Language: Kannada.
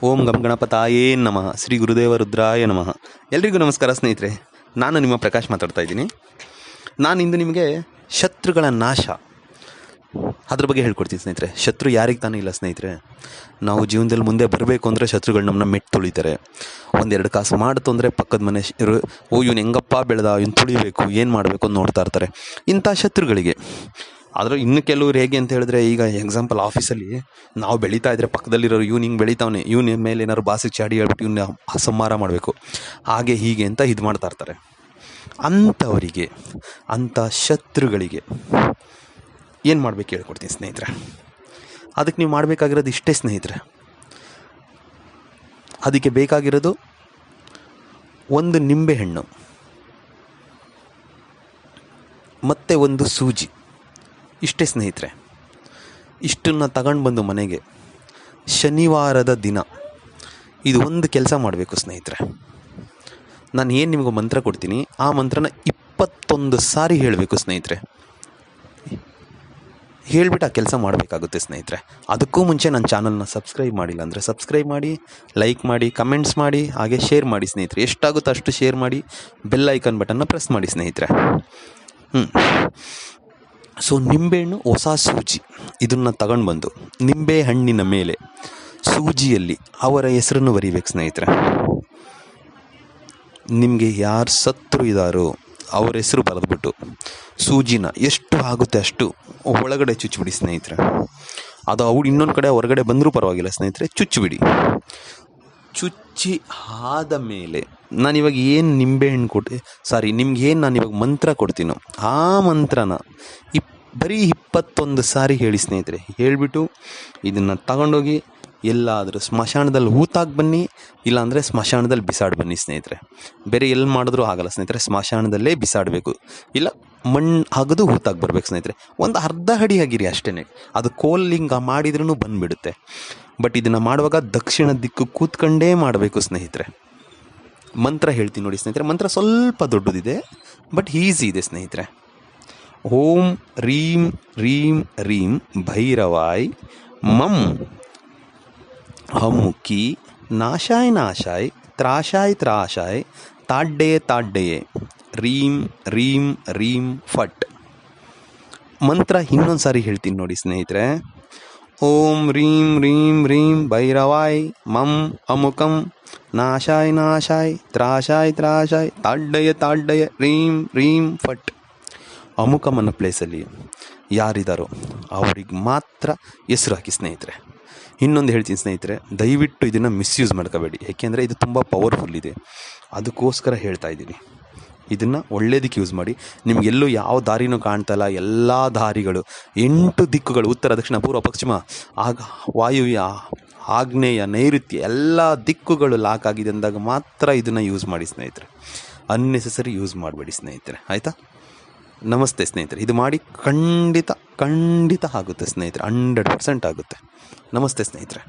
ಓಂ ಗಂ ಗಣಪತಾಯೇ ನಮಃ ಶ್ರೀ ಗುರುದೇವ ರುದ್ರಾಯ ನಮಃ. ಎಲ್ರಿಗೂ ನಮಸ್ಕಾರ ಸ್ನೇಹಿತರೆ. ನಾನು ನಿಮ್ಮ ಪ್ರಕಾಶ್ ಮಾತಾಡ್ತಾ ಇದ್ದೀನಿ. ನಾನಿಂದು ನಿಮಗೆ ಶತ್ರುಗಳ ನಾಶ ಅದ್ರ ಬಗ್ಗೆ ಹೇಳ್ಕೊಡ್ತೀನಿ ಸ್ನೇಹಿತರೆ. ಶತ್ರು ಯಾರಿಗೆ ತಾನೇ ಇಲ್ಲ ಸ್ನೇಹಿತರೆ. ನಾವು ಜೀವನದಲ್ಲಿ ಮುಂದೆ ಬರಬೇಕು ಅಂದರೆ ಶತ್ರುಗಳು ನಮ್ಮನ್ನ ಮೆಟ್ಟು ತುಳಿತಾರೆ. ಒಂದೆರಡು ಕಾಸು ಮಾಡ್ತು ಅಂದರೆ ಪಕ್ಕದ ಮನೆ ಇವನು ಹೆಂಗಪ್ಪ ಬೆಳೆದ, ಇವನು ತುಳಿಬೇಕು, ಏನು ಮಾಡಬೇಕು ಅಂತ ನೋಡ್ತಾ ಇರ್ತಾರೆ ಇಂಥ ಶತ್ರುಗಳಿಗೆ. ಆದರೆ ಇನ್ನು ಕೆಲವ್ರು ಹೇಗೆ ಅಂತ ಹೇಳಿದ್ರೆ, ಈಗ ಎಕ್ಸಾಂಪಲ್ ಆಫೀಸಲ್ಲಿ ನಾವು ಬೆಳೀತಾ ಇದ್ದರೆ ಪಕ್ಕದಲ್ಲಿರೋರು ಇವ್ನು ಹಿಂಗೆ ಬೆಳೀತಾವನೆ, ಇವನ ಮೇಲೆ ಏನಾದ್ರು ಬಾಸಿಗೆ ಚಾಡಿ ಹೇಳ್ಬಿಟ್ಟು ಇವನ್ನ ಅಸಂಹಾರ ಮಾಡಬೇಕು, ಹಾಗೆ ಹೀಗೆ ಅಂತ ಇದು ಮಾಡ್ತಾ ಇರ್ತಾರೆ. ಅಂಥವರಿಗೆ, ಅಂಥ ಶತ್ರುಗಳಿಗೆ ಏನು ಮಾಡಬೇಕು ಹೇಳ್ಕೊಡ್ತೀನಿ ಸ್ನೇಹಿತರೆ. ಅದಕ್ಕೆ ನೀವು ಮಾಡಬೇಕಾಗಿರೋದು ಇಷ್ಟೇ ಸ್ನೇಹಿತರೆ. ಅದಕ್ಕೆ ಬೇಕಾಗಿರೋದು ಒಂದು ನಿಂಬೆಹಣ್ಣು ಮತ್ತು ಒಂದು ಸೂಜಿ, ಇಷ್ಟೇ ಸ್ನೇಹಿತರೆ. ಇಷ್ಟನ್ನು ತಗೊಂಡು ಬಂದು ಮನೆಗೆ ಶನಿವಾರದ ದಿನ ಇದು ಒಂದು ಕೆಲಸ ಮಾಡಬೇಕು ಸ್ನೇಹಿತರೆ. ನಾನು ಏನು ನಿಮಗೂ ಮಂತ್ರ ಕೊಡ್ತೀನಿ, ಆ ಮಂತ್ರನ 21 ಸಾರಿ ಹೇಳಬೇಕು ಸ್ನೇಹಿತರೆ. ಹೇಳಿಬಿಟ್ಟು ಆ ಕೆಲಸ ಮಾಡಬೇಕಾಗುತ್ತೆ ಸ್ನೇಹಿತರೆ. ಅದಕ್ಕೂ ಮುಂಚೆ ನನ್ನ ಚಾನಲ್ನ ಸಬ್ಸ್ಕ್ರೈಬ್ ಮಾಡಿಲ್ಲ ಅಂದರೆ ಸಬ್ಸ್ಕ್ರೈಬ್ ಮಾಡಿ, ಲೈಕ್ ಮಾಡಿ, ಕಮೆಂಟ್ಸ್ ಮಾಡಿ, ಹಾಗೆ ಶೇರ್ ಮಾಡಿ ಸ್ನೇಹಿತರೆ. ಎಷ್ಟಾಗುತ್ತೋ ಅಷ್ಟು ಶೇರ್ ಮಾಡಿ, ಬೆಲ್ ಐಕಾನ್ ಬಟನ್ನ ಪ್ರೆಸ್ ಮಾಡಿ ಸ್ನೇಹಿತರೆ. ಸೊ ನಿಂಬೆಹಣ್ಣು, ಹೊಸ ಸೂಜಿ, ಇದನ್ನು ತಗೊಂಡು ಬಂದು ನಿಂಬೆ ಹಣ್ಣಿನ ಮೇಲೆ ಸೂಜಿಯಲ್ಲಿ ಅವರ ಹೆಸರನ್ನು ಬರೀಬೇಕು ಸ್ನೇಹಿತರೆ. ನಿಮಗೆ ಯಾರು ಸತ್ರು ಇದ್ದಾರೋ ಅವ್ರ ಹೆಸರು ಬರೆದ್ಬಿಟ್ಟು ಸೂಜಿನ ಎಷ್ಟು ಆಗುತ್ತೆ ಅಷ್ಟು ಒಳಗಡೆ ಚುಚ್ಚಿಬಿಡಿ ಸ್ನೇಹಿತರೆ. ಅದು ಅವ್ರು ಇನ್ನೊಂದು ಕಡೆ ಹೊರಗಡೆ ಬಂದರೂ ಪರವಾಗಿಲ್ಲ ಸ್ನೇಹಿತರೆ, ಚುಚ್ಚಿಬಿಡಿ. ಚುಚ್ಚಿ ಆದ ಮೇಲೆ ನಾನಿವಾಗ ಏನು ನಿಂಬೆಹಣ್ಣು ನಿಮ್ಗೆ ಏನು ನಾನಿವಾಗ ಮಂತ್ರ ಕೊಡ್ತೀನೋ ಆ ಮಂತ್ರನ ಬರೀ 21 ಸಾರಿ ಹೇಳಿ ಸ್ನೇಹಿತರೆ. ಹೇಳಿಬಿಟ್ಟು ಇದನ್ನು ತಗೊಂಡೋಗಿ ಎಲ್ಲಾದರೂ ಸ್ಮಶಾನದಲ್ಲಿ ಹೂತಾಗಿ ಬನ್ನಿ, ಇಲ್ಲಾಂದರೆ ಸ್ಮಶಾನದಲ್ಲಿ ಬಿಸಾಡಿ ಬನ್ನಿ ಸ್ನೇಹಿತರೆ. ಬೇರೆ ಎಲ್ಲಿ ಮಾಡಿದ್ರೂ ಆಗಲ್ಲ ಸ್ನೇಹಿತರೆ, ಸ್ಮಶಾನದಲ್ಲೇ ಬಿಸಾಡಬೇಕು. ಇಲ್ಲ ಮಣ್ಣು ಅಗದು ಹೂತಾಗಿ ಬರಬೇಕು ಸ್ನೇಹಿತರೆ. ಒಂದು ಅರ್ಧ ಅಡಿ ಆಗಿರಿ ಅಷ್ಟೇ, ಅದು ಕೋಲಿಂಗ ಮಾಡಿದ್ರೂ ಬಂದುಬಿಡುತ್ತೆ. ಬಟ್ ಇದನ್ನು ಮಾಡುವಾಗ ದಕ್ಷಿಣ ದಿಕ್ಕು ಕೂತ್ಕೊಂಡೇ ಮಾಡಬೇಕು ಸ್ನೇಹಿತರೆ. ಮಂತ್ರ ಹೇಳ್ತೀನಿ ನೋಡಿ ಸ್ನೇಹಿತರೆ. ಮಂತ್ರ ಸ್ವಲ್ಪ ದೊಡ್ಡದಿದೆ, ಬಟ್ ಈಸಿ ಇದೆ ಸ್ನೇಹಿತರೆ. ಓಂ ರೀಂ ರೀಂ ರೀಂ ಭೈರವಾಯ್ ಮಂ ಹಮುಕಿ ನಾಶಾಯ್ ನಾಶಾಯ್ ತ್ರಾಶಾಯ್ ತ್ರಾಶಾಯ್ ತಾಡ್ಡೆಯೇ ತಾಡ್ಡೆಯೇ ರೀಂ ರೀಂ ರೀಂ ಫಟ್. ಮಂತ್ರ ಇನ್ನೊಂದು ಸಾರಿ ಹೇಳ್ತೀನಿ ನೋಡಿ ಸ್ನೇಹಿತರೆ. ಓಂ ರೀಂ ರೀಂ ರೀಂ ಭೈರವಾಯ್ ಮಂ ಅಮುಕಂ ನಾಶಾಯ್ ನಾಶಾಯ್ ತ್ರಾಶಾಯ್ ತ್ರಾಶಾಯ್ ತಾಡ್ಡೆಯ ತಾಡ್ಡೆಯ ರೀಂ ರೀಂ ಫಟ್. ಅಮುಕಂ ಅನ್ನೋ ಪ್ಲೇಸಲ್ಲಿ ಯಾರಿದ್ದಾರೋ ಅವ್ರಿಗೆ ಮಾತ್ರ ಹೆಸರು ಹಾಕಿ ಸ್ನೇಹಿತರೆ. ಇನ್ನೊಂದು ಹೇಳ್ತೀನಿ ಸ್ನೇಹಿತರೆ, ದಯವಿಟ್ಟು ಇದನ್ನು ಮಿಸ್ಯೂಸ್ ಮಾಡ್ಕೋಬೇಡಿ. ಏಕೆಂದರೆ ಇದು ತುಂಬ ಪವರ್ಫುಲ್ ಇದೆ, ಅದಕ್ಕೋಸ್ಕರ ಹೇಳ್ತಾ ಇದ್ದೀನಿ. ಇದನ್ನು ಒಳ್ಳೇದಕ್ಕೆ ಯೂಸ್ ಮಾಡಿ. ನಿಮಗೆಲ್ಲೂ ಯಾವ ದಾರಿನೂ ಕಾಣ್ತಲ್ಲ, ಎಲ್ಲ ದಾರಿಗಳು 8 ದಿಕ್ಕುಗಳು, ಉತ್ತರ ದಕ್ಷಿಣ ಪೂರ್ವ ಪಶ್ಚಿಮ ವಾಯುವ್ಯ ಆಗ್ನೇಯ ನೈಋತ್ಯ ಎಲ್ಲ ದಿಕ್ಕುಗಳು ಲಾಕ್ ಆಗಿದೆ ಅಂದಾಗ ಮಾತ್ರ ಇದನ್ನು ಯೂಸ್ ಮಾಡಿ ಸ್ನೇಹಿತರೆ. ಅನ್ನೆಸೆಸರಿ ಯೂಸ್ ಮಾಡಬೇಡಿ ಸ್ನೇಹಿತರೆ, ಆಯಿತಾ? ನಮಸ್ತೆ ಸ್ನೇಹಿತರೆ. ಇದು ಮಾಡಿ ಖಂಡಿತ ಆಗುತ್ತೆ ಸ್ನೇಹಿತರೆ, 100% ಆಗುತ್ತೆ. ನಮಸ್ತೆ ಸ್ನೇಹಿತರೆ.